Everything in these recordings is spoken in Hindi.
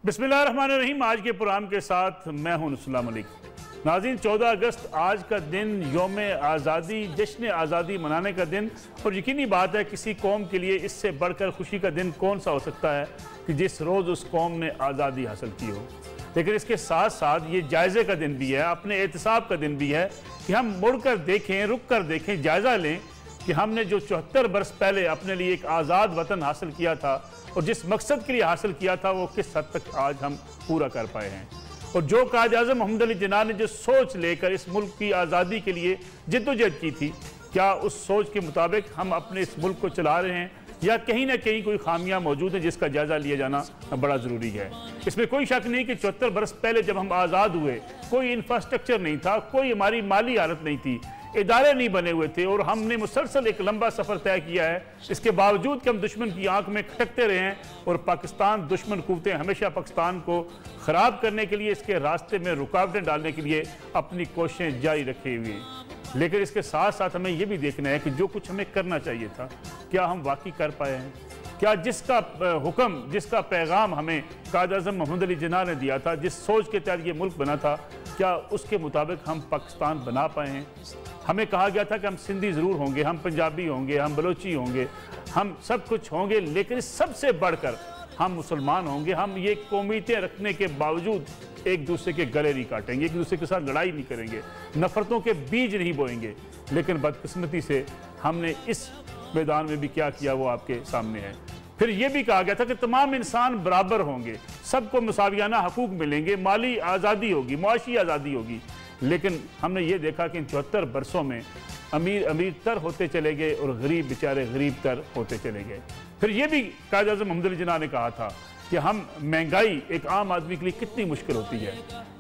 बिस्मिल्लाहिर्रहमानिर्रहीम। आज के प्रोग्राम के साथ मैं हूं नुसुल्लाह मलिक। नाज़रीन, 14 अगस्त आज का दिन यौम आज़ादी, जश्न आज़ादी मनाने का दिन, और यकीनी बात है किसी कौम के लिए इससे बढ़कर खुशी का दिन कौन सा हो सकता है कि जिस रोज़ उस कौम ने आज़ादी हासिल की हो। लेकिन इसके साथ साथ ये जायज़े का दिन भी है, अपने एहतसाब का दिन भी है कि हम मुड़ कर देखें, रुक कर देखें, जायज़ा लें कि हमने जो 74 बरस पहले अपने लिए एक आज़ाद वतन हासिल किया था और जिस मकसद के लिए हासिल किया था वो किस हद तक आज हम पूरा कर पाए हैं। और जो कायद-ए-आज़म मोहम्मद अली जिन्ना ने जो सोच लेकर इस मुल्क की आज़ादी के लिए जिद्दोजहद की थी, क्या उस सोच के मुताबिक हम अपने इस मुल्क को चला रहे हैं या कहीं ना कहीं कोई खामियां मौजूद हैं जिसका जायज़ा लिया जाना बड़ा ज़रूरी है। इसमें कोई शक नहीं कि 74 बरस पहले जब हम आज़ाद हुए कोई इंफ्रास्ट्रक्चर नहीं था, कोई हमारी माली हालत नहीं थी, इदारे नहीं बने हुए थे और हमने मुसलसल एक लंबा सफ़र तय किया है। इसके बावजूद कि हम दुश्मन की आंख में खटकते रहे हैं और पाकिस्तान, दुश्मन क़ुव्वतें हमेशा पाकिस्तान को ख़राब करने के लिए, इसके रास्ते में रुकावटें डालने के लिए अपनी कोशिशें जारी रखे हुए हैं। लेकिन इसके साथ साथ हमें यह भी देखना है कि जो कुछ हमें करना चाहिए था क्या हम वाकई कर पाए हैं। क्या जिसका हुक्म, जिसका पैगाम हमें कायद-ए-आज़म मोहम्मद अली जिन्ना ने दिया था, जिस सोच के तहत ये मुल्क बना था, क्या उसके मुताबिक हम पाकिस्तान बना पाए हैं। हमें कहा गया था कि हम सिंधी ज़रूर होंगे, हम पंजाबी होंगे, हम बलोची होंगे, हम सब कुछ होंगे, लेकिन सबसे बढ़कर हम मुसलमान होंगे। हम ये कौमियतें रखने के बावजूद एक दूसरे के गले नहीं काटेंगे, एक दूसरे के साथ लड़ाई नहीं करेंगे, नफ़रतों के बीज नहीं बोएंगे। लेकिन बदकिस्मती से हमने इस मैदान में भी क्या किया वो आपके सामने है। फिर यह भी कहा गया था कि तमाम इंसान बराबर होंगे, सबको मुसावियाना हकूक मिलेंगे, माली आज़ादी होगी, मुआशी आज़ादी होगी। लेकिन हमने ये देखा कि इन 74 बरसों में अमीर अमीर तर होते चले गए और गरीब बेचारे गरीब तर होते चले गए। फिर यह भी कायद-ए-आज़म मोहम्मद अली जिन्ना ने कहा था कि हम महंगाई एक आम आदमी के लिए कितनी मुश्किल होती है,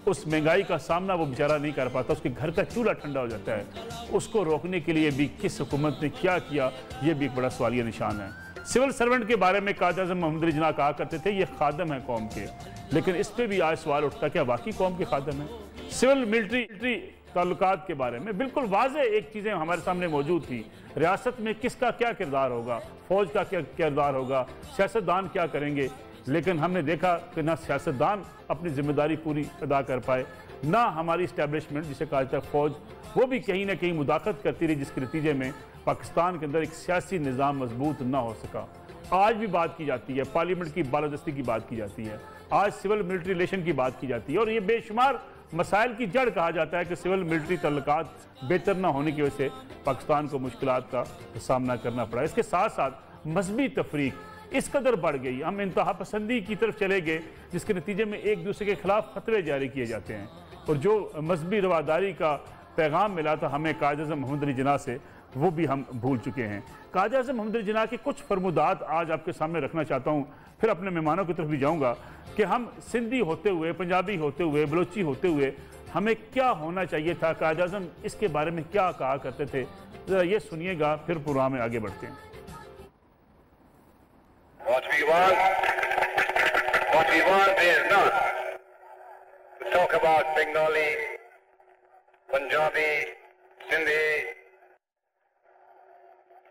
उस महंगाई का सामना वो बेचारा नहीं कर पाता, उसके घर का चूल्हा ठंडा हो जाता है, उसको रोकने के लिए भी किस हुकूमत ने क्या किया, ये भी एक बड़ा सवालिया निशान है। सिविल सर्वेंट के बारे में कायद-ए-आज़म मोहम्मद अली जिन्ना कहा करते थे ये खादम है कौम के, लेकिन इस पर भी आज सवाल उठता क्या वाकई कौम के खादम है। सिविल मिलिट्री ताल्लुकात के बारे में बिल्कुल वाज़े एक चीज़ें हमारे सामने मौजूद थी, रियासत में किसका क्या किरदार होगा, फौज का क्या किरदार होगा, सियासतदान क्या करेंगे। लेकिन हमने देखा कि ना सियासतदान अपनी जिम्मेदारी पूरी अदा कर पाए, ना हमारी इस्टेब्लिशमेंट जिसे कहा जाता है फौज, वो भी कहीं ना कहीं मुदाखलत करती रही, जिसके नतीजे में पाकिस्तान के अंदर एक सियासी निज़ाम मजबूत ना हो सका। आज भी बात की जाती है, पार्लियामेंट की बालादस्ती की बात की जाती है, आज सिविल मिलिट्री रिलेशन की बात की जाती है, और ये बेशुमार मसाइल की जड़ कहा जाता है कि सिविल मिलिट्री तल्लुकात बेहतर ना होने की वजह से पाकिस्तान को मुश्किलात का सामना करना पड़ा। इसके साथ साथ मजहबी तफरीक इस कदर बढ़ गई, हम इंतहा पसंदी की तरफ चले गए, जिसके नतीजे में एक दूसरे के खिलाफ फतवे जारी किए जाते हैं। और जो मजहबी रवादारी का पैगाम मिला था हमें कायद-ए-आज़म मोहम्मद अली जिन्ना से, वो भी हम भूल चुके हैं। कायद-ए-आज़म मोहम्मद अली जिन्ना के कुछ फरमुदात आज आपके सामने रखना चाहता हूँ, फिर अपने मेहमानों की तरफ भी जाऊँगा कि हम सिंधी होते हुए, पंजाबी होते हुए, बलोची होते हुए हमें क्या होना चाहिए था, कायद-ए-आज़म इसके बारे में क्या कहा करते थे। ज़रा ये सुनिएगा, फिर प्रोग्राम में आगे बढ़ते हैं। What we want is not to talk about Bengali, Punjabi, Sindhi.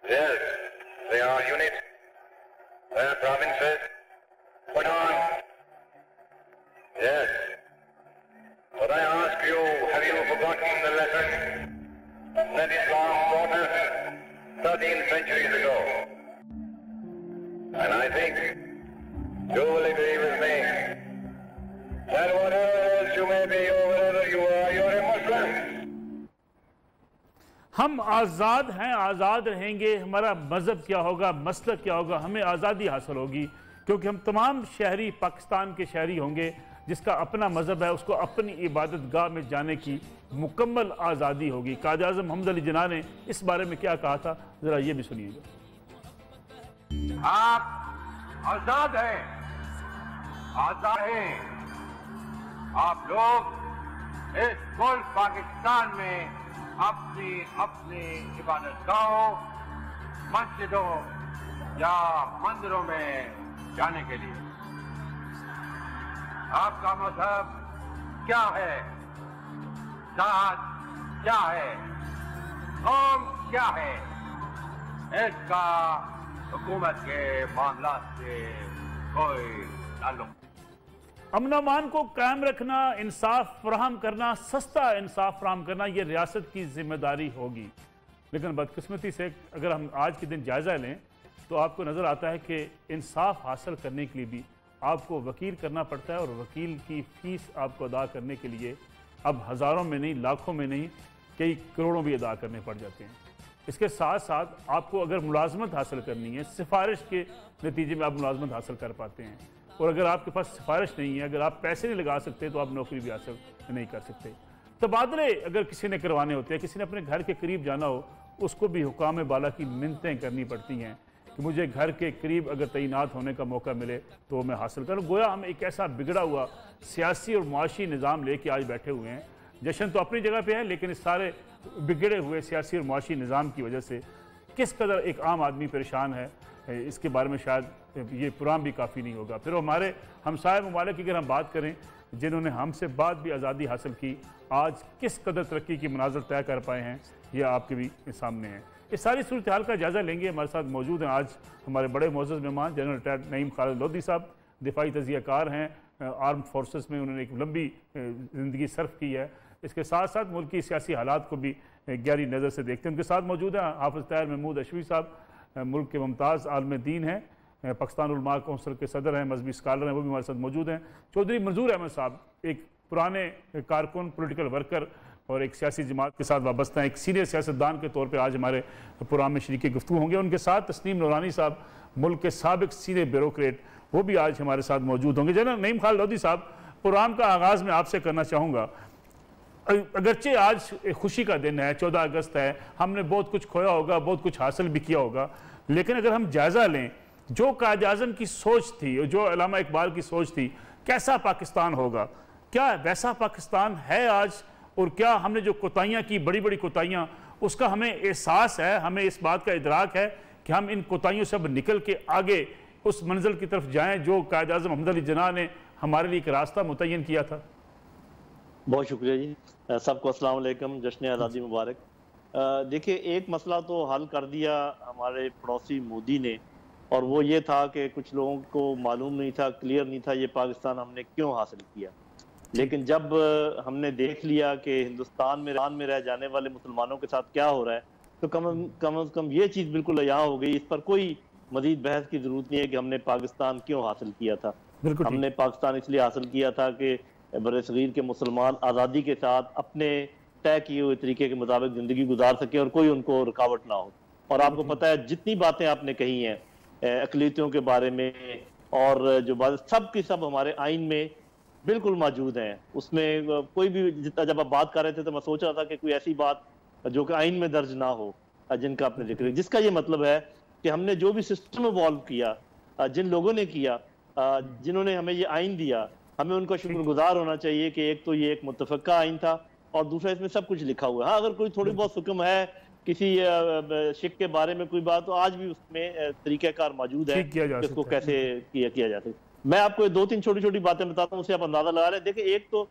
Yes, they are units, they are provinces, Pathan. Yes. But I ask you, have you forgotten the lesson that Islam taught us 13 centuries ago? And I think you will agree with me that whatever else you may be or wherever you are, you're a Muslim. हम आज़ाद हैं, आज़ाद रहेंगे, हमारा मज़हब क्या होगा, मसलक क्या होगा, हमें आज़ादी हासिल होगी, क्योंकि हम तमाम शहरी पाकिस्तान के शहरी होंगे, जिसका अपना मज़हब है उसको अपनी इबादत गाह में जाने की मुकम्मल आज़ादी होगी। कायद-ए-आज़म मोहम्मद अली जिन्ना ने इस बारे में क्या कहा था, ज़रा ये भी सुनिएगा। आप आजाद हैं, आजाद हैं। आप लोग इस मुल्क पाकिस्तान में अपनी अपनी इबादतगाहों, मस्जिदों या मंदिरों में जाने के लिए। आपका मजहब क्या है, जात क्या है, कौम क्या है, इसका हुकूमत के मामला से कोई ताल्लुक। अमन अमान को कायम रखना, इंसाफ फराहम करना, सस्ता इंसाफ फराहम करना, यह रियासत की जिम्मेदारी होगी। लेकिन बदकिस्मती से अगर हम आज के दिन जायज़ा लें तो आपको नज़र आता है कि इंसाफ हासिल करने के लिए भी आपको वकील करना पड़ता है, और वकील की फ़ीस आपको अदा करने के लिए अब हज़ारों में नहीं, लाखों में नहीं, कई करोड़ों भी अदा करने पड़ जाते हैं। इसके साथ साथ आपको अगर मुलाजमत हासिल करनी है, सिफारिश के नतीजे में आप मुलाजमत हासिल कर पाते हैं, और अगर आपके पास सिफारिश नहीं है, अगर आप पैसे नहीं लगा सकते तो आप नौकरी भी हासिल नहीं कर सकते। तबादले अगर किसी ने करवाने होते हैं, किसी ने अपने घर के करीब जाना हो, उसको भी हुकाम बाला की मिन्नतें करनी पड़ती हैं कि मुझे घर के करीब अगर तैनात होने का मौका मिले तो मैं हासिल करूँ। गोया हम एक ऐसा बिगड़ा हुआ सियासी और मुआशी निज़ाम लेके आज बैठे हुए हैं। जश्न तो अपनी जगह पे है, लेकिन इस सारे बिगड़े हुए सियासी और मुआशी निज़ाम की वजह से किस कदर एक आम आदमी परेशान है, इसके बारे में शायद ये पुरान भी काफ़ी नहीं होगा। फिर हमारे हमसाय ममालिक की अगर हम बात करें, जिन्होंने हमसे बाद भी आज़ादी हासिल की, आज किस कदर तरक्की की मनाज़िर तय कर पाए हैं, यह आपके भी सामने है। इस सारी सूरत हाल का जायज़ा लेंगे। हमारे साथ मौजूद हैं आज हमारे बड़े मोअज़्ज़ज़ मेहमान, जनरल रिटायर्ड नईम खालिद लोधी साहब, दिफाई तज़कियाकार हैं, आर्म फोर्सेस में उन्होंने एक लंबी ज़िंदगी सर्फ की है। इसके साथ साथ मुल्क की सियासी हालात को भी गहरी नज़र से देखते हैं। उनके साथ मौजूद हैं हाफ़िज़ ताहिर महमूद अशवी साहब, मुल्क के मुमताज़ आलिम दीन हैं, पाकिस्तान उलमा कौंसिल के सदर हैं, मजहबी स्कॉलर हैं, वो भी हमारे साथ मौजूद हैं। चौधरी मंजूर अहमद साहब एक पुराने कारकुन, पॉलिटिकल वर्कर और एक सियासी जमात के साथ वाबस्ता हैं, एक सीनियर सियासतदान के तौर पर आज हमारे प्रोग्राम में शरीक गुफ्तगू होंगे। उनके साथ तस्नीम नूरानी साहब, मुल्क के साबिक सीनियर ब्यूरोक्रेट, वो भी आज हमारे साथ मौजूद होंगे। जनरल नईम खालिद लोधी साहब, प्रोग्राम का आगाज़ में आपसे करना चाहूँगा। अगरचे आज खुशी का दिन है, 14 अगस्त है, हमने बहुत कुछ खोया होगा, बहुत कुछ हासिल भी किया होगा, लेकिन अगर हम जायज़ा लें जो कायद आज़म की सोच थी और जो अल्लामा इकबाल की सोच थी, कैसा पाकिस्तान होगा, क्या वैसा पाकिस्तान है आज? और क्या हमने जो कोताहियाँ की, बड़ी बड़ी कोताहियाँ, उसका हमें एहसास है, हमें इस बात का इदराक है कि हम इन कोताहियों से अब निकल के आगे उस मंजिल की तरफ जाएँ जो कायद आज़म अहमद अली जिन्ना ने हमारे लिए एक रास्ता मुतय्यन किया था? बहुत शुक्रिया जी। सबको अस्सलाम वालेकुम, जश्न आज़ादी मुबारक। देखिए, एक मसला तो हल कर दिया हमारे पड़ोसी मोदी ने, और वो ये था कि कुछ लोगों को मालूम नहीं था, क्लियर नहीं था ये पाकिस्तान हमने क्यों हासिल किया। लेकिन जब हमने देख लिया कि हिंदुस्तान में रह जाने वाले मुसलमानों के साथ क्या हो रहा है, तो कम से कम ये चीज़ बिल्कुल यहाँ हो गई। इस पर कोई मजीद बहस की ज़रूरत नहीं है कि हमने पाकिस्तान क्यों हासिल किया था। हमने पाकिस्तान इसलिए हासिल किया था कि बरसगीर के मुसलमान आज़ादी के साथ अपने तय किए हुए तरीके के मुताबिक ज़िंदगी गुजार सके और कोई उनको रुकावट ना हो। और आपको पता है, जितनी बातें आपने कही हैं अक़लियतों के बारे में, और जो बात सब की सब हमारे आइन में बिल्कुल मौजूद हैं। उसमें कोई भी, जब आप बात कर रहे थे तो मैं सोच रहा था कि कोई ऐसी बात जो कि आइन में दर्ज ना हो, जिनका आपने जिक्र, जिसका ये मतलब है कि हमने जो भी सिस्टम इवॉल्व किया, जिन लोगों ने किया, जिन्होंने हमें ये आइन दिया, हमें उनका शुक्रगुजार होना चाहिए कि एक तो ये एक मुत्तफ़क़ा आइन था, और दूसरा इसमें सब कुछ लिखा हुआ है। हाँ, अगर कोई थोड़ी बहुत हुक्म है किसी शिक के बारे में कोई बात, तो आज भी उसमें तरीक़ाकार मौजूद है इसको कैसे किया जा सकता। मैं आपको 2-3 छोटी छोटी बातें बताता हूँ, उससे आप अंदाजा लगा रहे हैं। देखिए, एक तो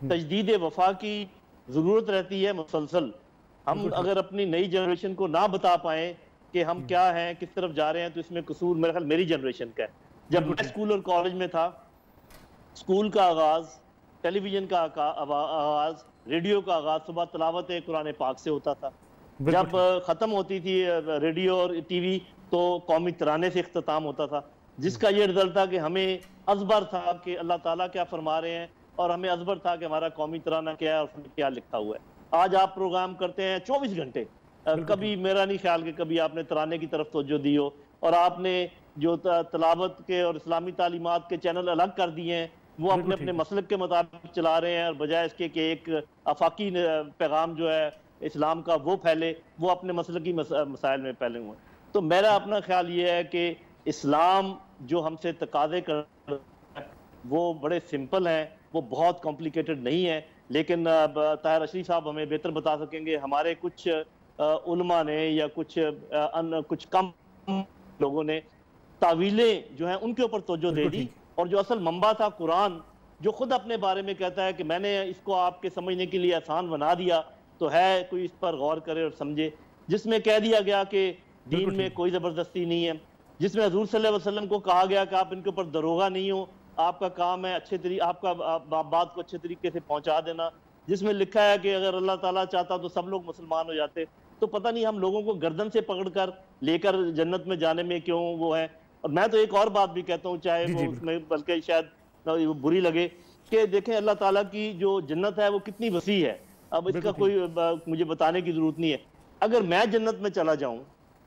तजदीद वफा की ज़रूरत रहती है मुसलसल। हम अगर अपनी नई जनरेशन को ना बता पाएँ कि हम क्या हैं, किस तरफ जा रहे हैं, तो इसमें कसूर मेरे ख्याल मेरी जनरेशन का है। जब मैं स्कूल और कॉलेज में था, स्कूल का आगाज़, टेलीविज़न का आगाज़, रेडियो का आगाज़ सुबह तलावत कुरान पाक से होता था। जब ख़त्म होती थी रेडियो और टीवी, तो कौमी तराने से इख्तिताम होता था, जिसका ये रिजल्ट था कि हमें अज़बर था कि अल्लाह ताला क्या फरमा रहे हैं, और हमें अज़बर था कि हमारा कौमी तराना क्या है और उसमें क्या लिखा हुआ है। आज आप प्रोग्राम करते हैं 24 घंटे, कभी मेरा नहीं ख्याल कि कभी आपने तराने की तरफ तवज्जो दी हो, और आपने जो तलावत के और इस्लामी तालीमात के चैनल अलग कर दिए हैं, वो अपने अपने मसलक के मुताबिक चला रहे हैं, और बजाय इसके कि एक आफाकी पैगाम जो है इस्लाम का वो फैले, वो अपने मसलकी मसाइल में फैले हुए हैं। तो मेरा अपना ख्याल ये है कि इस्लाम जो हमसे तकाज़े कर वो बड़े सिंपल हैं, वो बहुत कॉम्प्लिकेटेड नहीं है। लेकिन ताहिर अशरी साहब हमें बेहतर बता सकेंगे, हमारे कुछ उलमा ने या कुछ कम लोगों ने तावीलें जो हैं उनके ऊपर तवज्जो दे दी, और जो असल मंबा था कुरान, जो खुद अपने बारे में कहता है कि मैंने इसको आपके समझने के लिए आसान बना दिया, तो है कोई इस पर गौर करे और समझे, जिसमें कह दिया गया कि दीन में कोई ज़बरदस्ती नहीं है, जिसमें हुज़ूर सल्लल्लाहु अलैहि वसल्लम को कहा गया कि आप इनके ऊपर दरोगा नहीं हो, आपका काम है अच्छे तरीके आपका बात को अच्छे तरीके से पहुंचा देना, जिसमें लिखा है कि अगर अल्लाह ताला चाहता तो सब लोग मुसलमान हो जाते। तो पता नहीं हम लोगों को गर्दन से पकड़कर लेकर जन्नत में जाने में क्यों वो है। और मैं तो एक और बात भी कहता हूँ, चाहे वो उसमें बल्कि शायद वो बुरी लगे, कि देखें अल्लाह ताला की जो जन्नत है वो कितनी वसी है। अब इसका कोई मुझे बताने की जरूरत नहीं है। अगर मैं जन्नत में चला जाऊं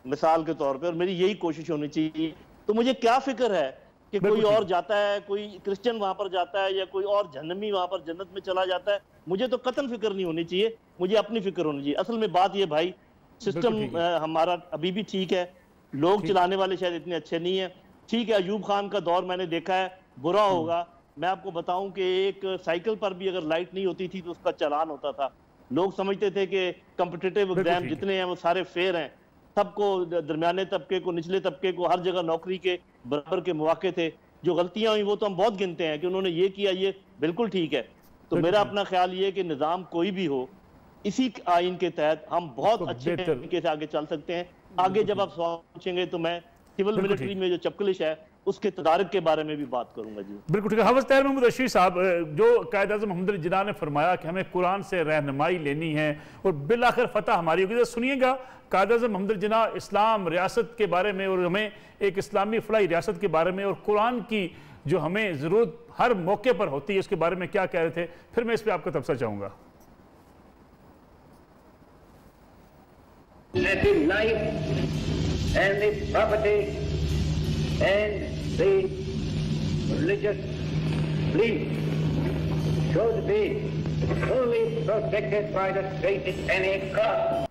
मिसाल के तौर पे, और मेरी यही कोशिश होनी चाहिए, तो मुझे क्या फिक्र है कि कोई और जाता है, कोई क्रिश्चियन वहां पर जाता है या कोई और जहन्नमी वहां पर जन्नत में चला जाता है। मुझे तो कतन फिक्र नहीं होनी चाहिए, मुझे अपनी फिक्र होनी चाहिए। असल में बात ये भाई, सिस्टम हमारा अभी भी ठीक है, लोग चलाने वाले शायद इतने अच्छे नहीं है। ठीक है, अयूब खान का दौर मैंने देखा है, बुरा होगा। मैं आपको बताऊं कि एक साइकिल पर भी अगर लाइट नहीं होती थी तो उसका चालान होता था। लोग समझते थे कि कॉम्पिटिटिव एग्जाम जितने हैं वो सारे फेयर हैं, सबको, दरमियाने तबके को, निचले तबके को, हर जगह नौकरी के बराबर के मौके थे। जो गलतियां हुई वो तो हम बहुत गिनते हैं कि उन्होंने ये किया, ये बिल्कुल ठीक है। तो मेरा अपना ख्याल ये कि निज़ाम कोई भी हो, इसी आइन के तहत हम बहुत अच्छे तरीके से आगे चल सकते हैं। आगे जब आप सवाल पूछेंगे तो मैं सिविल मिलिट्री में जो चपकलिश है उसके तदारक के बारे में भी बात करूंगा। जी बिल्कुल ठीक है। हवस तैर महमूद रशीद साहब, जो कायद आज़म मोहम्मद अली जिन्ना ने फरमाया कि हमें कुरान से रहनुमाई लेनी है और बिल आखिर फतह हमारी होगी, तो सुनिएगा कायद आज़म मोहम्मद अली जिन्ना इस्लाम रियासत के बारे में और हमें एक इस्लामी फलाही रियासत के बारे में और कुरान की जो हमें ज़रूरत हर मौके पर होती है उसके बारे में क्या कह रहे थे, फिर मैं इस पर आपका तबसरा चाहूँगा। and the religious belief should be fully protected by the state at any cost.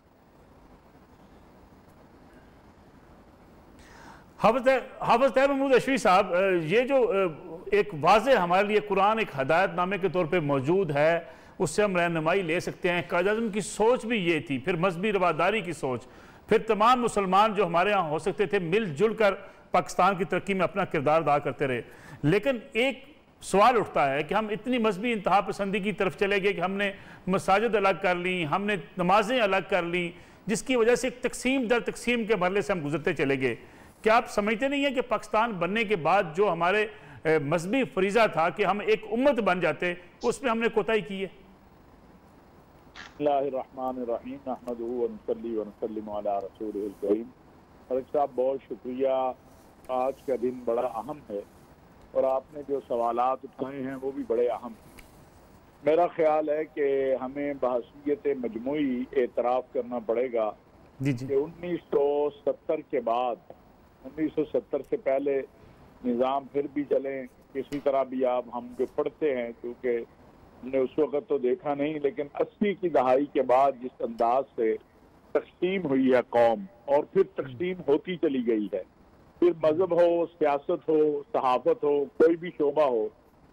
हाफिज़ तैयब महमूद अशरी साहब, ये जो एक वाज़े हमारे लिए कुरान एक हदायतनामे के तौर पे मौजूद है, उससे हम रहनुमाई ले सकते हैं। कायद आज़म की सोच भी ये थी, फिर मजहबी रवादारी की सोच, फिर तमाम मुसलमान जो हमारे यहाँ हो सकते थे मिलजुल कर पाकिस्तान की तरक्की में अपना किरदार अदा करते रहे। लेकिन एक सवाल उठता है कि हम इतनी मजहबी इंतहा पसंदी की तरफ चले गए कि हमने मसाजिद अलग कर ली, हमने नमाजें अलग कर ली, जिसकी वजह से एक तकसीम दर तकसीम के मरले से हम गुजरते चले गए। क्या आप समझते नहीं है कि पाकिस्तान बनने के बाद जो हमारे मजहबी फरीज़ा था कि हम एक उम्मत बन जाते, उसमें हमने कोताही की है? साहब बहुत शुक्रिया। आज का दिन बड़ा अहम है और आपने जो सवालात उठाए हैं वो भी बड़े अहम हैं। मेरा ख्याल है कि हमें बहसीयत मजमूई एतराफ़ करना पड़ेगा कि 1970 के बाद, 1970 से पहले निज़ाम फिर भी चलें किसी तरह भी आप हम जो पढ़ते हैं, क्योंकि हमने उस वक़्त तो देखा नहीं, लेकिन 80 की दहाई के बाद जिस अंदाज से तकसीम हुई है कौम और फिर तकसीम होती चली गई है, फिर मजहब हो, सियासत हो, सहाफत हो, कोई भी शोबा हो,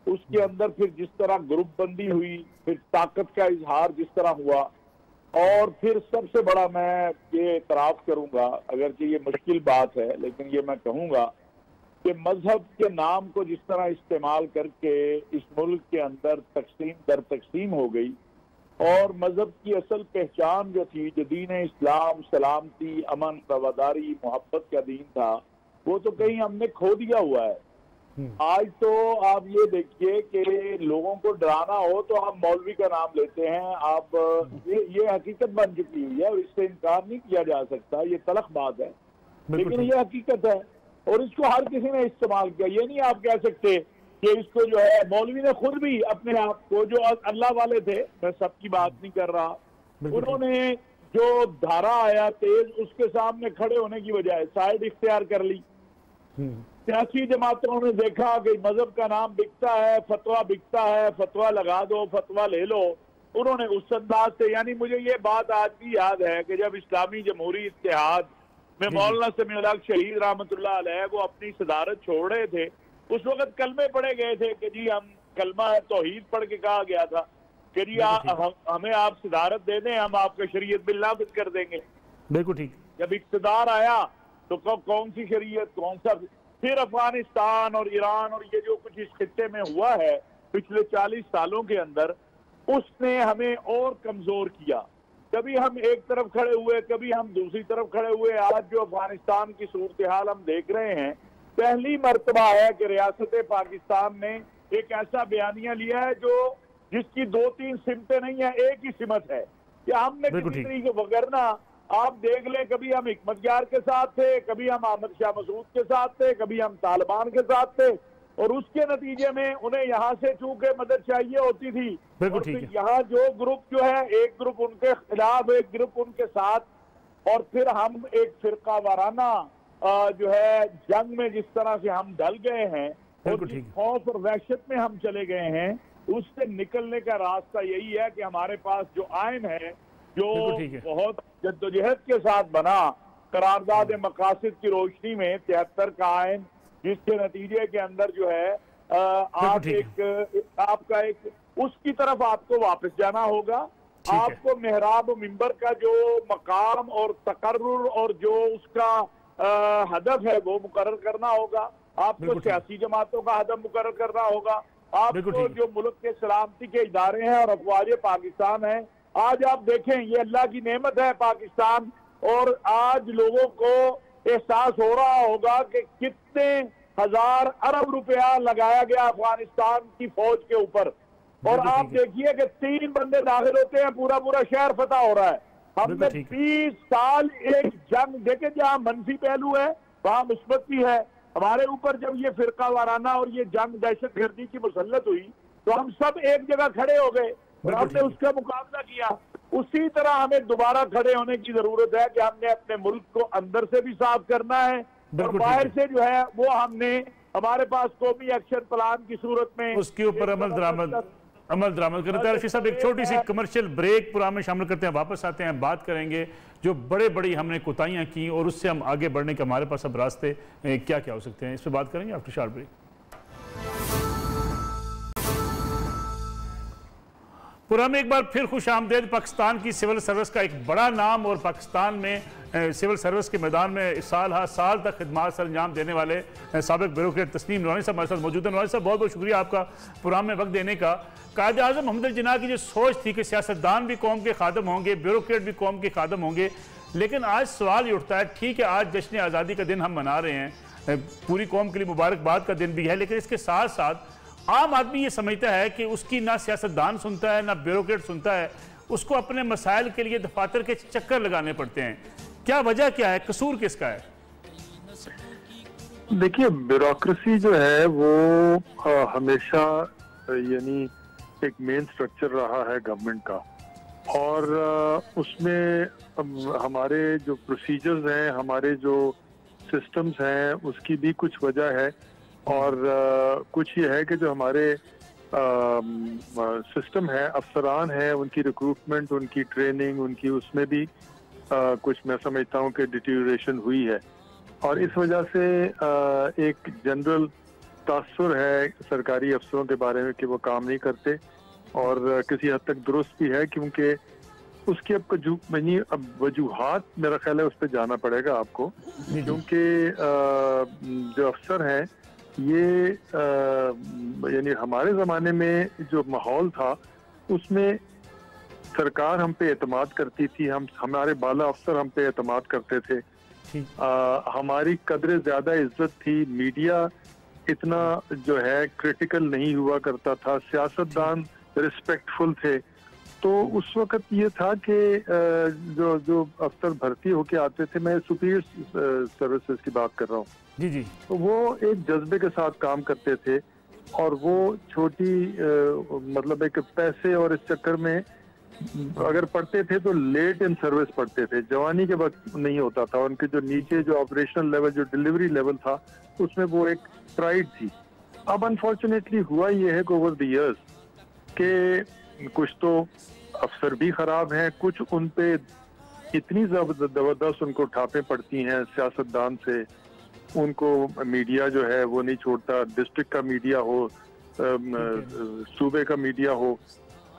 उसके अंदर फिर जिस तरह ग्रुप बंदी हुई, फिर ताकत का इजहार जिस तरह हुआ, और फिर सबसे बड़ा मैं ये इतराफ़ करूंगा, अगरचे ये मुश्किल बात है लेकिन ये मैं कहूंगा कि मजहब के नाम को जिस तरह इस्तेमाल करके इस मुल्क के अंदर तकसीम दर तकसीम हो गई, और मजहब की असल पहचान जो थी, जो दीन इस्लाम, सलामती, अमन, रवादारी, मोहब्बत का दीन था, वो तो कहीं हमने खो दिया हुआ है। आज तो आप ये देखिए कि लोगों को डराना हो तो आप मौलवी का नाम लेते हैं, आप ये हकीकत बन चुकी हुई है और इससे इनकार नहीं किया जा सकता। ये तलख बात है लेकिन ये हकीकत है और इसको हर किसी ने इस्तेमाल किया। ये नहीं आप कह सकते कि इसको जो है, मौलवी ने खुद भी अपने आप को, जो अल्लाह वाले थे, मैं सबकी बात नहीं कर रहा, उन्होंने जो धारा आया तेज, उसके सामने खड़े होने की बजाय साइड इख्तियार कर ली। सियासी जमातों ने देखा कि मजहब का नाम बिकता है, फतवा बिकता है, फतवा लगा दो, फतवा ले लो, उन्होंने उस अंदाज से, यानी मुझे ये बात आज भी याद है कि जब इस्लामी जमहूरी इत्तेहाद में मौलाना समीउल हक शहीद रहमतुल्लाह अलैह वो अपनी सदारत छोड़ रहे थे, उस वक्त कलमे पढ़े गए थे कि जी हम कलमा तौहीद पढ़ के कहा गया था कि जी हमें आप सदारत दे दें, हम आपका शरीयत बिल नाफिज कर देंगे। बिल्कुल ठीक। जब इक़्तिदार आया तो कौन सी शरीयत, कौन सा, फिर अफगानिस्तान और ईरान और ये जो कुछ इस खित्ते में हुआ है पिछले 40 सालों के अंदर, उसने हमें और कमजोर किया। कभी हम एक तरफ खड़े हुए, कभी हम दूसरी तरफ खड़े हुए। आज जो अफगानिस्तान की सूरत हाल हम देख रहे हैं, पहली मर्तबा है कि रियासत पाकिस्तान ने एक ऐसा बयानिया लिया है जो जिसकी 2-3 सिमतें नहीं है, एक ही सिमत है कि हमने किसी तरीके वगरना आप देख लें, कभी हम हिकमत यार के साथ थे, कभी हम अहमद शाह मसूद के साथ थे, कभी हम तालिबान के साथ थे, और उसके नतीजे में उन्हें यहाँ से चूंकि मदद चाहिए होती थी, और फिर यहाँ जो ग्रुप जो है, एक ग्रुप उनके खिलाफ, एक ग्रुप उनके साथ, और फिर हम एक फिरका वाराना जो है जंग में जिस तरह से हम डल गए हैं और जिस खौफ और वहशत में हम चले गए हैं, उससे निकलने का रास्ता यही है कि हमारे पास जो आइन है, जो बहुत जद्दोजहद के साथ बना, करारदाद मकासद की रोशनी में 73 का आइन, जिसके नतीजे के अंदर जो है आपका एक उसकी तरफ आपको वापस जाना होगा। आपको मेहराब मिंबर का जो मकाम और तकर्रुर और जो उसका हदफ है वो मुकर्रर करना होगा। आपको सियासी जमातों का हदफ मुकर्रर करना होगा। आपको जो मुल्क के सलामती के इदारे हैं और अफवाज पाकिस्तान है, आज आप देखें ये अल्लाह की नेमत है पाकिस्तान, और आज लोगों को एहसास हो रहा होगा कि कितने हजार अरब रुपया लगाया गया अफगानिस्तान की फौज के ऊपर, और आप देखिए कि 3 बंदे दाखिल होते हैं, पूरा पूरा शहर फतह हो रहा है। हमने 20 साल एक जंग देखे, जहां मनफी पहलू है वहां मुस्बत भी है। हमारे ऊपर जब ये फिरका वाराना और ये जंग दहशतगर्दी की मुसल्लत हुई तो हम सब एक जगह खड़े हो गए और हमने उसका मुकाबला किया। उसी तरह हमें दोबारा खड़े होने की जरूरत है कि हमने अपने मुल्क को अंदर से भी साफ करना है और बाहर से जो है वो हमने हमारे पास कौमी एक्शन प्लान की सूरत में उसके ऊपर अमल दरामद करते हैं। साहब एक छोटी सी कमर्शियल ब्रेक प्रोग्राम में शामिल करते हैं, वापस आते हैं, बात करेंगे जो बड़े बड़ी हमने कोताहियां की और उससे हम आगे बढ़ने के हमारे पास अब रास्ते क्या क्या हो सकते हैं, इस पर बात करेंगे आफ्टर शॉर्ट ब्रेक। प्रोग्राम में एक बार फिर खुश आमदेद। पाकिस्तान की सिविल सर्विस का एक बड़ा नाम और पाकिस्तान में सिविल सर्विस के मैदान में साल हर साल तक खिदमात सर अंजाम देने वाले साबिक ब्यूरोक्रेट तस्नीम नूरानी साहब हमारे साथ मौजूद है। नूरानी साहब बहुत बहुत शुक्रिया आपका प्रोग्राम में वक्त देने का। कायद आज़म मोहम्मद जिन्ना की जो सोच थी कि सियासतदान भी कौम के खादम होंगे, ब्यूरोक्रेट भी कौम के खादम होंगे, लेकिन आज सवाल ये उठता है, ठीक है आज जश्न आज़ादी का दिन हम मना रहे हैं, पूरी कौम के लिए मुबारकबाद का दिन भी है, लेकिन इसके साथ साथ आम आदमी ये समझता है कि उसकी ना सियासतदान सुनता है ना ब्यूरोक्रेट सुनता है, उसको अपने मसाइल के लिए दफातर के चक्कर लगाने पड़ते हैं। क्या वजह क्या है, कसूर किसका है? देखिए ब्यूरोक्रेसी जो है वो हमेशा यानी एक मेन स्ट्रक्चर रहा है गवर्नमेंट का, और उसमें हमारे जो प्रोसीजर्स हैं, हमारे जो सिस्टम्स हैं, उसकी भी कुछ वजह है, और कुछ ये है कि जो हमारे सिस्टम है, अफसरान हैं, उनकी रिक्रूटमेंट, उनकी ट्रेनिंग, उनकी उसमें भी कुछ मैं समझता हूँ कि डिटीरियोरेशन हुई है, और इस वजह से एक जनरल तासुर है सरकारी अफसरों के बारे में कि वो काम नहीं करते, और किसी हद तक दुरुस्त भी है, क्योंकि उसकी अब वजूहात मेरा ख्याल है उस पर जाना पड़ेगा आपको, क्योंकि जो अफसर हैं ये यानी हमारे ज़माने में जो माहौल था उसमें सरकार हम पे एतमाद करती थी, हमारे बाला अफसर हम पे एतमाद करते थे, हमारी कदर ज़्यादा इज्जत थी, मीडिया इतना जो है क्रिटिकल नहीं हुआ करता था, सियासतदान रिस्पेक्टफुल थे। तो उस वक्त ये था कि जो अफसर भर्ती होके आते थे, मैं सुपीरियर सर्विसेज की बात कर रहा हूँ जी जी, तो वो एक जज्बे के साथ काम करते थे, और वो छोटी मतलब एक पैसे और इस चक्कर में अगर पढ़ते थे तो लेट इन सर्विस पढ़ते थे, जवानी के वक्त नहीं होता था। उनके जो नीचे जो ऑपरेशनल लेवल, जो डिलीवरी लेवल था, उसमें वो एक प्राइड थी। अब अनफॉर्चुनेटली हुआ ये है कि ओवर द इयर्स के कुछ तो अफसर भी खराब हैं, कुछ उन पे इतनी जबरदस्त उनको ठापें पड़ती हैं सियासतदान से, उनको मीडिया जो है वो नहीं छोड़ता, डिस्ट्रिक्ट का मीडिया हो, सूबे का मीडिया हो।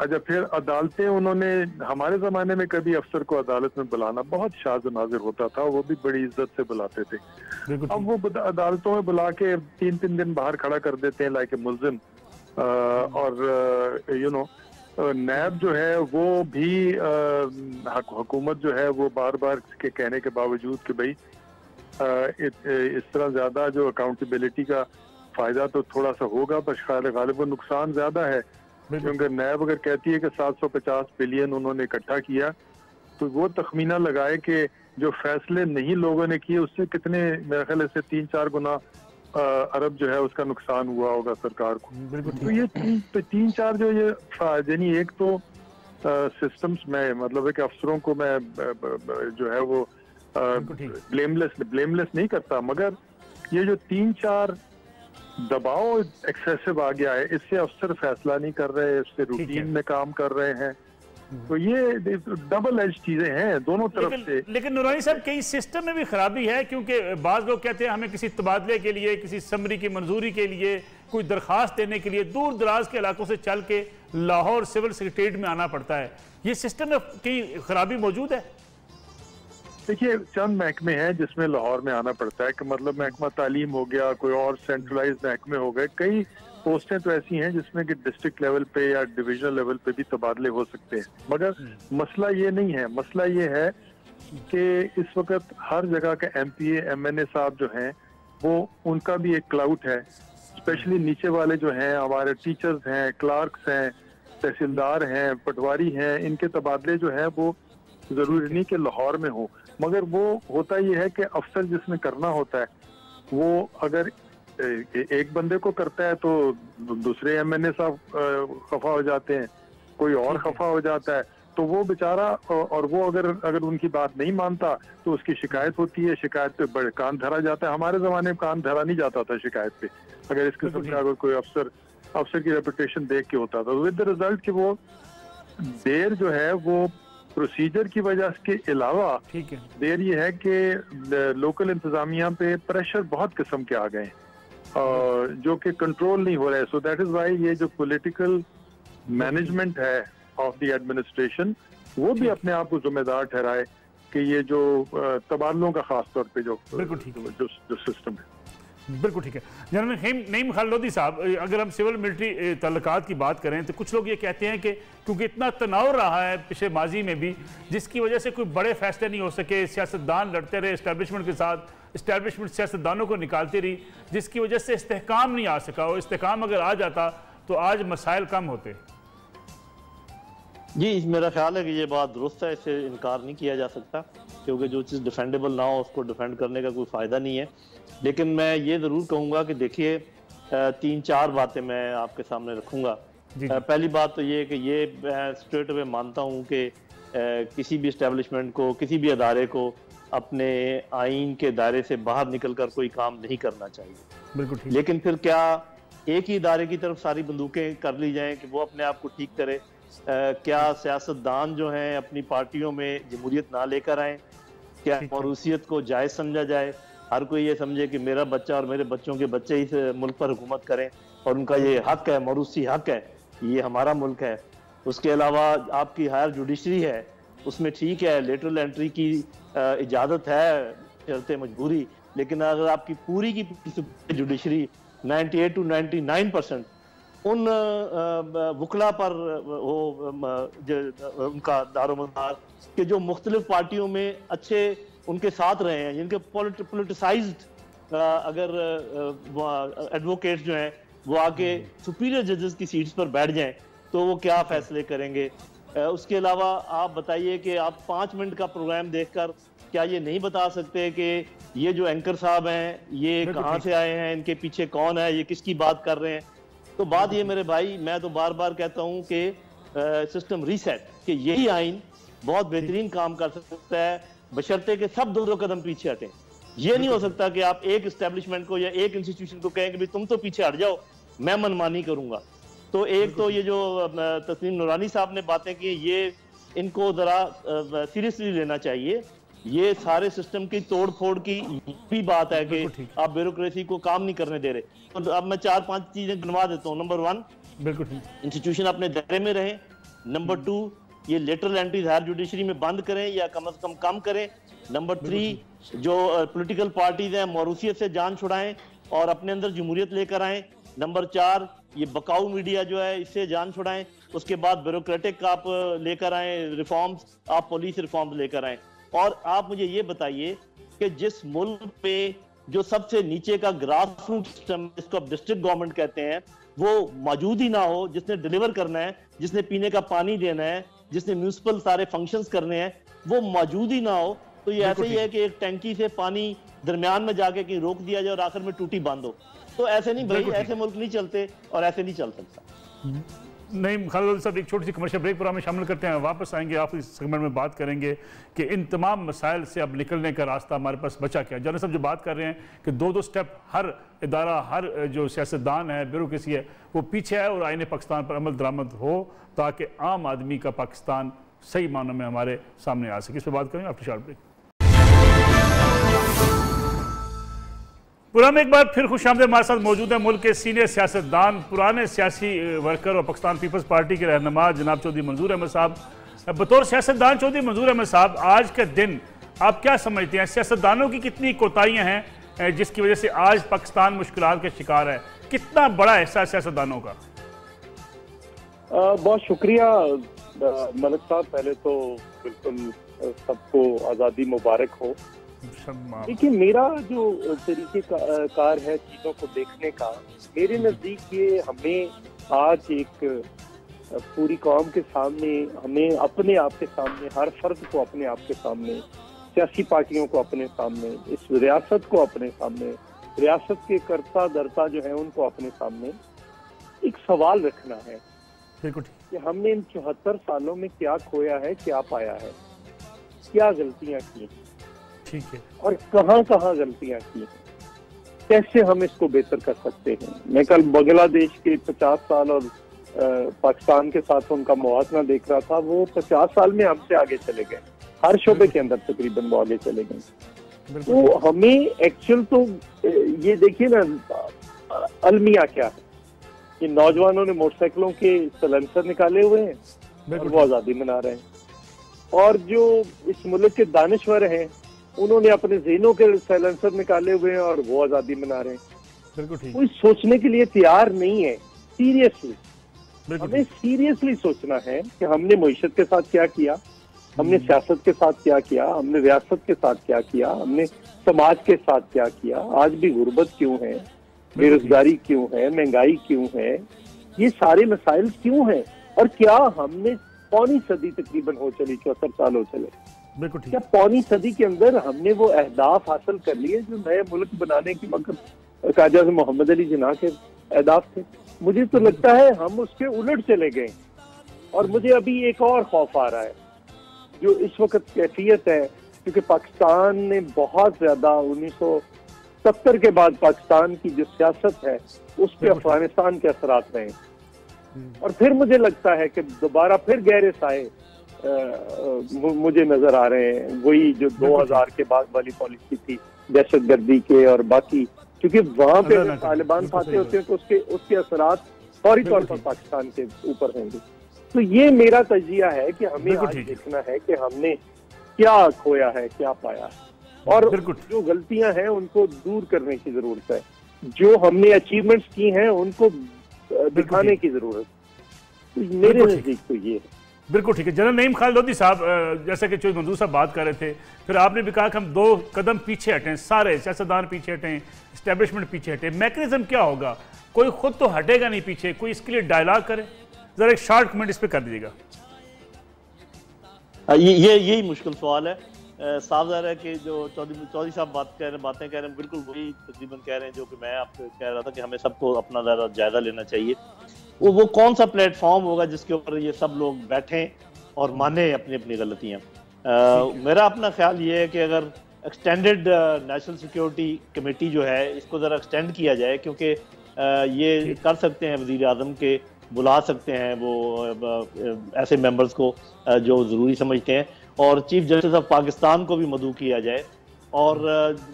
अच्छा, फिर अदालतें, उन्होंने हमारे ज़माने में कभी अफसर को अदालत में बुलाना बहुत शाज़ नाज़िर होता था, वो भी बड़ी इज्जत से बुलाते थे। अब वो अदालतों में बुला के 3-3 दिन बाहर खड़ा कर देते हैं लाइक ए मुल्जिम, और नैब जो है वो भी हुकूमत जो है वो बार बार के कहने के बावजूद कि भाई इस तरह ज्यादा जो अकाउंटेबिलिटी का फायदा तो थोड़ा सा होगा, पर गालिब नुकसान ज्यादा है, क्योंकि नैब अगर कहती है कि 750 बिलियन उन्होंने इकट्ठा किया, तो वो तखमीना लगाए कि जो फैसले नहीं लोगों ने किए उससे कितने, मेरे ख्याल से 3-4 गुना अरब जो है उसका नुकसान हुआ होगा सरकार को। तो ये 3-4 जो ये यानी एक तो सिस्टम्स में, मतलब है कि अफसरों को मैं जो है वो ब्लेमलेस नहीं करता, मगर ये जो 3-4 दबाव एक्सेसिव आ गया है, इससे अफसर फैसला नहीं कर रहे, इससे रूटीन में काम कर रहे हैं, तो ये डबल एज चीजें हैं दोनों तरफ से। लेकिन नूरानी साहब, कई सिस्टम में भी खराबी है, क्योंकि बाज लोग कहते हैं हमें किसी तबादले के लिए, किसी समरी की मंजूरी के लिए, कोई दरखास्त देने के लिए दूर दराज के इलाकों से चल के लाहौर सिविल सेक्रेटेरिएट में आना पड़ता है। ये सिस्टम में कहीं खराबी मौजूद है? देखिए, चंद महकमे हैं जिसमें लाहौर में आना पड़ता है, कि मतलब महकमा तालीम हो गया, कोई और सेंट्रलाइज महकमे हो गए, कई पोस्टें तो ऐसी हैं जिसमें कि डिस्ट्रिक्ट लेवल पे या डिविजनल लेवल पे भी तबादले हो सकते हैं। मगर मसला ये नहीं है, मसला ये है कि इस वक्त हर जगह के MPA MNA साहब जो हैं वो, उनका भी एक क्लाउट है, स्पेशली नीचे वाले जो हैं, हमारे टीचर्स हैं, क्लार्क्स हैं, तहसीलदार हैं, पटवारी हैं, इनके तबादले जो हैं वो जरूरी नहीं कि लाहौर में हो, मगर वो होता ये है कि अफसर जिसने करना होता है वो अगर एक बंदे को करता है तो दूसरे MNA साहब खफा हो जाते हैं, कोई और खफा हो जाता है, तो वो बेचारा, और वो अगर उनकी बात नहीं मानता तो उसकी शिकायत होती है, शिकायत पे बड़े कान धरा जाता है। हमारे जमाने में कान धरा नहीं जाता था शिकायत पे, अगर इस किस्म का अगर कोई अफसर की रेपुटेशन देख के होता था, तो विद द रिजल्ट कि वो देर जो है वो प्रोसीजर की वजह के अलावा देर ये है कि लोकल इंतजामिया पे प्रेशर बहुत किस्म के आ गए जो कि कंट्रोल नहीं हो रहे। सो दैट इज वाई ये जो पॉलिटिकल मैनेजमेंट है ऑफ द एडमिनिस्ट्रेशन, वो भी अपने आप को जिम्मेदार ठहराए कि ये जो तबादलों का खास तौर पे जो सिस्टम है। बिल्कुल ठीक है। जनरल नईम खालिद साहब, अगर हम सिविल मिलिट्री तल्लुकात की बात करें तो कुछ लोग ये कहते हैं कि क्योंकि इतना तनाव रहा है पिछले माजी में भी, जिसकी वजह से कोई बड़े फैसले नहीं हो सके, सियासतदान लड़ते रहे इस्टेब्लिशमेंट के साथ, इस्टेब्लिशमेंट सियासतदानों को निकालती रही, जिसकी वजह से इस्तेहकाम नहीं आ सका, और इस्तेहकाम अगर आ जाता तो आज मसाइल कम होते। जी, मेरा ख्याल है कि ये बात दुरुस्त है, इससे इनकार नहीं किया जा सकता, क्योंकि जो चीज़ डिफेंडेबल ना हो उसको डिफेंड करने का कोई फ़ायदा नहीं है। लेकिन मैं ये ज़रूर कहूँगा कि देखिए, 3-4 बातें मैं आपके सामने रखूँगा। पहली बात तो ये कि ये मैं स्ट्रेट अवे मानता हूँ कि किसी भी इस्टेब्लिशमेंट को, किसी भी अदारे को अपने आइन के दायरे से बाहर निकल कर कोई काम नहीं करना चाहिए। बिल्कुल ठीक। लेकिन फिर क्या एक ही इदारे की तरफ सारी बंदूकें कर ली जाएँ कि वो अपने आप को ठीक करे? क्या सियासतदान जो हैं अपनी पार्टियों में जमहूरियत ना लेकर आए? क्या मौरूसियत को जायज़ समझा जाए? हर कोई ये समझे कि मेरा बच्चा और मेरे बच्चों के बच्चे इस मुल्क पर हुकूमत करें और उनका ये हक है, मौरूसी हक है, ये हमारा मुल्क है। उसके अलावा आपकी हायर जुडिशरी है, उसमें ठीक है लेटरल एंट्री की इजाज़त है शर्ते मजबूरी, लेकिन अगर आपकी पूरी की जुडिशरी 98 to 99% उन वकला पर हो उनका दारोमदार के जो मुख्तलिफ पार्टियों में अच्छे उनके साथ रहे हैं, जिनके पोलिटिसाइज्ड अगर एडवोकेट्स जो हैं वो आके सुपीरियर जजेस की सीट्स पर बैठ जाएं तो वो क्या फैसले करेंगे? उसके अलावा आप बताइए कि आप 5 मिनट का प्रोग्राम देखकर क्या ये नहीं बता सकते कि ये जो एंकर साहब हैं ये कहाँ से आए हैं, इनके पीछे कौन है, ये किसकी बात कर रहे हैं? तो बात ये मेरे भाई, मैं तो बार बार कहता हूँ कि सिस्टम रीसेट, कि यही आइन बहुत बेहतरीन काम कर सकता है, बशर्ते कि सब 2 कदम पीछे हटें। ये नहीं हो सकता कि आप एक एस्टेब्लिशमेंट को या एक इंस्टीट्यूशन को कहें कि भाई तुम तो पीछे हट जाओ, मैं मनमानी करूंगा। तो एक तो ये जो तस्नीम नूरानी साहब ने बातें की, ये इनको जरा सीरियसली लेना चाहिए। ये सारे सिस्टम की तोड़ फोड़ की भी बात है कि आप ब्यूरोक्रेसी को काम नहीं करने दे रहे। तो अब मैं 4-5 चीजें गिनवा देता हूँ। नंबर 1, बिल्कुल इंस्टीट्यूशन अपने दायरे में रहे। नंबर 2, ये लेटरल एंट्रीज हायर जुडिशरी में बंद करें या कम से कम करें। नंबर 3, जो पॉलिटिकल पार्टीज हैं मौरूसियत से जान छुड़ाएं और अपने अंदर जमहूरियत लेकर आएं। नंबर 4, ये बकाऊ मीडिया जो है इससे जान छुड़ाएं। उसके बाद ब्यूरोक्रेटिक आप लेकर आएं रिफॉर्म्स, आप पुलिस रिफॉर्म्स लेकर आएं। और आप मुझे ये बताइए कि जिस मुल्क पे जो सबसे नीचे का ग्रास रूट सिस्टम, जिसको अब डिस्ट्रिक्ट गवर्नमेंट कहते हैं, वो मौजूद ही ना हो, जिसने डिलीवर करना है, जिसने पीने का पानी देना है, जिसने म्यूनिसिपल सारे फंक्शंस करने हैं, वो मौजूद ही ना हो, तो ये ऐसे ही है कि एक टैंकी से पानी दरमियान में जाके कहीं रोक दिया जाए और आखिर में टूटी बंद हो। तो ऐसे नहीं भाई, ऐसे मुल्क नहीं चलते और ऐसे नहीं चल सकता। नहीं खालिद साहब, एक छोटी सी कमर्शियल ब्रेक प्रोग्राम में शामिल करते हैं, वापस आएंगे, आप इस सेगमेंट में बात करेंगे कि इन तमाम मसाइल से अब निकलने का रास्ता हमारे पास बचा क्या। जनरल साहब जो बात कर रहे हैं कि दो स्टेप हर इदारा, हर जो सियासतदान है, ब्यूरोक्रेसी है, वो पीछे है और आईने पाकिस्तान पर अमल दरामद हो ताकि आम आदमी का पाकिस्तान सही मानों में हमारे सामने आ सके। इस पर बात करेंगे आफ्टर शॉर्ट ब्रेक। पुराने एक बार फिर खुशामदीद, हमारे साथ मौजूद है मुल्क के सीनियर सियासतदान, पुराने सियासी वर्कर और पाकिस्तान पीपल्स पार्टी के रहनुमा जनाब चौधरी मंजूर अहमद साहब। बतौर सियासतदान चौधरी मंजूर अहमद साहब, आज का दिन आप क्या समझते हैं, सियासतदानों की कितनी कोताहियां हैं जिसकी वजह से आज पाकिस्तान मुश्किलात के शिकार है? कितना बड़ा हिस्सा है सियासतदानों का? बहुत शुक्रिया मलिक साहब, पहले तो बिल्कुल सबको आज़ादी मुबारक हो। देखिए, मेरा जो तरीके कार है चीजों को देखने का, मेरे नजदीक ये हमें आज एक पूरी कौम के सामने, हमें अपने आप के सामने, हर फर्द को अपने आप के सामने, सियासी पार्टियों को अपने सामने, इस रियासत को अपने सामने, रियासत के कर्ता धर्ता जो है उनको अपने सामने एक सवाल रखना है कि हमने इन 74 सालों में क्या खोया है, क्या पाया है, क्या गलतियां की, ठीक है, और कहाँ कहाँ गलतियां की हैं, कैसे हम इसको बेहतर कर सकते हैं। मैं कल बांग्लादेश के 50 साल और पाकिस्तान के साथ उनका मुआवजा देख रहा था। वो 50 साल में हमसे आगे चले गए, हर शोबे के अंदर तकरीबन वो आगे चले गए। तो हमें एक्चुअल तो ये देखिए ना, अलमिया क्या है कि नौजवानों ने मोटरसाइकिलों के सलेंसर निकाले हुए हैं और वो आज़ादी मना रहे हैं, और जो इस मुल्क के दानिश्वर हैं उन्होंने अपने ज़हनों के साइलेंसर निकाले हुए हैं और वो आज़ादी मना रहे हैं। कोई सोचने के लिए तैयार नहीं है। सीरियसली हमें सीरियसली सोचना है कि हमने मईशत के साथ क्या किया, हमने सियासत के साथ क्या किया, हमने रियासत के साथ क्या किया, हमने समाज के साथ क्या किया। आज भी गुर्बत क्यों है, बेरोजगारी क्यों है, महंगाई क्यों है, ये सारे मसाइल क्यों हैं, और क्या हमने पौनी सदी तकरीबन हो चली, 74 साल हो चले, क्या पौनी सदी के अंदर हमने वो अहदाफ हासिल कर लिए जो नए मुल्क बनाने की वक्त काजा मोहम्मद अली जिन्ना के अहदाफ थे? मुझे तो लगता है हम उसके उलट चले गए। और मुझे अभी एक और खौफ आ रहा है जो इस वक्त कैफियत है, क्योंकि पाकिस्तान ने बहुत ज्यादा 1970 के बाद पाकिस्तान की जो सियासत है उस पर अफगानिस्तान के असरात रहे, और फिर मुझे लगता है कि दोबारा फिर गहरे साए मुझे नजर आ रहे हैं, वही जो 2000 के बाद वाली पॉलिसी थी दहशतगर्दी के और बाकी, क्योंकि वहां पे तालिबान फाते होते हैं तो उसके असरात फौरी तौर पर पाकिस्तान के ऊपर होंगे। तो ये मेरा तजिया है कि हमें आज देखना है कि हमने क्या खोया है, क्या पाया है, और जो गलतियां हैं उनको दूर करने की जरूरत है, जो हमने अचीवमेंट्स की हैं उनको दिखाने की जरूरत है। मेरे नजदीक तो ये है। बिल्कुल ठीक है। जनरल नईम खालिद लोधी साहब, जैसा कि चौधरी मंजूर साहब बात कर रहे थे, फिर आपने भी कहा कि हम 2 कदम पीछे हटें, सारे सियासतदान पीछे हटें, इस्टेब्लिशमेंट पीछे हटे। मैकेनिज्म क्या होगा? कोई खुद तो हटेगा नहीं पीछे, कोई इसके लिए डायलॉग करे। जरा एक शॉर्ट कमेंट इस पर कर दीजिएगा। यही मुश्किल सवाल है। साफ ज़ाहिर है कि जो चौधरी साहब बातें कह रहे हैं, बिल्कुल वही तकरीबन कह रहे हैं जो कि मैं आपसे कह रहा था कि हमें सबको अपना ज़रा जायजा लेना चाहिए। वो कौन सा प्लेटफॉर्म होगा जिसके ऊपर ये सब लोग बैठें और माने अपनी अपनी गलतियाँ। मेरा अपना ख्याल ये है कि अगर एक्सटेंडेड नेशनल सिक्योरिटी कमेटी जो है इसको ज़रा एक्सटेंड किया जाए, क्योंकि ये कर सकते हैं वज़ीर आज़म के, बुला सकते हैं वो ऐसे मेंबर्स को जो ज़रूरी समझते हैं, और चीफ जस्टिस ऑफ पाकिस्तान को भी मदऊ किया जाए। और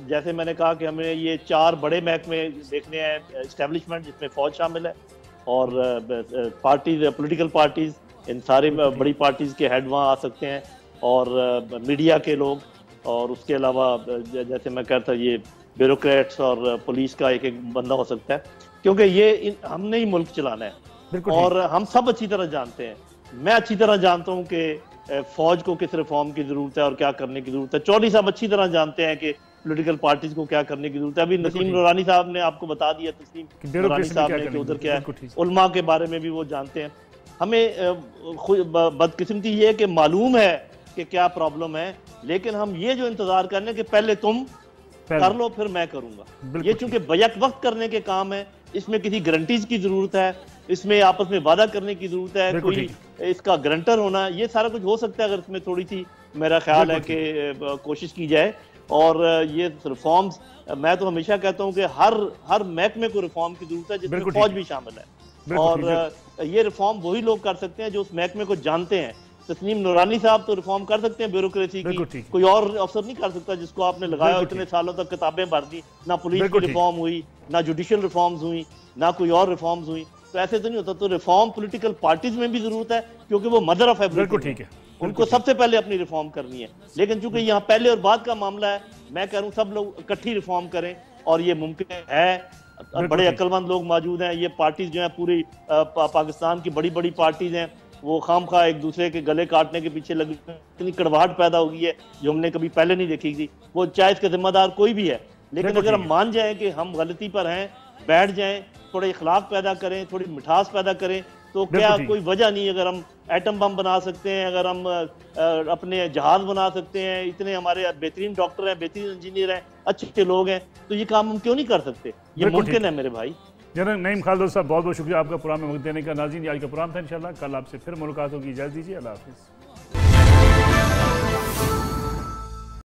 जैसे मैंने कहा कि हमें ये 4 बड़े महकमे देखने हैं, इस्टेब्लिशमेंट जिसमें फ़ौज शामिल है, और पार्टीज, पॉलिटिकल पार्टीज, इन सारे बड़ी पार्टीज के हेड वहाँ आ सकते हैं, और मीडिया के लोग, और उसके अलावा जैसे मैं कहता ये ब्यूरोक्रेट्स और पुलिस का एक बंदा हो सकता है, क्योंकि ये हमने ही मुल्क चलाना है। और हम सब अच्छी तरह जानते हैं, मैं अच्छी तरह जानता हूँ कि फौज को किस रिफॉर्म की जरूरत है और क्या करने की जरूरत है। चौधरी साहब अच्छी तरह जानते हैं कि पॉलिटिकल पार्टीज को क्या करने की जरूरत है। अभी नसीम नूरानी साहब ने आपको बता दिया, तस्लीम नूरानी साहब ने कि उधर क्या है, उलमा के बारे में भी वो जानते हैं। हमें बदकिस्मती ये है कि मालूम है कि क्या प्रॉब्लम है, लेकिन हम ये जो इंतजार कर रहे हैं कि पहले तुम कर लो फिर मैं करूंगा, ये चूंकि बैक वक्त करने के काम है, इसमें किसी गारंटीज की जरूरत है, इसमें आपस में वादा करने की जरूरत है, कोई इसका गारंटर होना, ये सारा कुछ हो सकता है अगर इसमें थोड़ी सी मेरा ख्याल है कि कोशिश की जाए। और ये रिफॉर्म्स, मैं तो हमेशा कहता हूँ कि हर महकमे को रिफॉर्म की जरूरत है, जिसमें फौज भी शामिल है, और ये रिफॉर्म वही लोग कर सकते हैं जो उस महकमे को जानते हैं। तस्नीम नूरानी साहब तो रिफॉर्म कर सकते हैं ब्यूरोक्रेसी की, कोई और अफसर नहीं कर सकता जिसको आपने लगाया। इतने सालों तक किताबें भर दी, ना पुलिस की रिफॉर्म हुई, ना जुडिशियल रिफॉर्म्स हुई, ना कोई और रिफॉर्म्स हुई, तो ऐसे तो नहीं होता। तो रिफॉर्म पॉलिटिकल पार्टीज में भी जरूरत है, क्योंकि वो मदर ऑफ एवरीथिंग है, उनको सबसे पहले अपनी रिफॉर्म करनी है। लेकिन चूंकि यहाँ पहले और बाद का मामला है, मैं कह रहा हूँ सब लोग इकट्ठी रिफॉर्म करें, और ये मुमकिन है। बड़े अक्लमंद लोग मौजूद हैं, ये पार्टीज जो है पूरी पाकिस्तान की बड़ी बड़ी पार्टीज हैं, वो खामखा एक दूसरे के गले काटने के पीछे लगी, इतनी कड़वाहट पैदा हो गई है जो हमने कभी पहले नहीं देखी थी। वो चाहे इसके जिम्मेदार कोई भी है, लेकिन अगर हम मान जाएं कि हम गलती पर हैं, बैठ जाएं, थोड़े इखलाक पैदा करें, थोड़ी मिठास पैदा करें, तो क्या कोई वजह नहीं। अगर हम एटम बम बना सकते हैं, अगर हम अपने जहाज बना सकते हैं, इतने हमारे बेहतरीन डॉक्टर हैं, बेहतरीन इंजीनियर हैं, अच्छे लोग हैं, तो ये काम हम क्यों नहीं कर सकते? ये मुमकिन है मेरे भाई। जनरल नईम खालिद साहब, बहुत बहुत शुक्रिया आपका प्रोग्राम में वक्त देने का। नाज़रीन, आज का प्रोग्राम था, इंशाल्लाह कल आपसे फिर मुलाकात होगी। इजाज़त दीजिए, अल्लाह हाफ़िज़।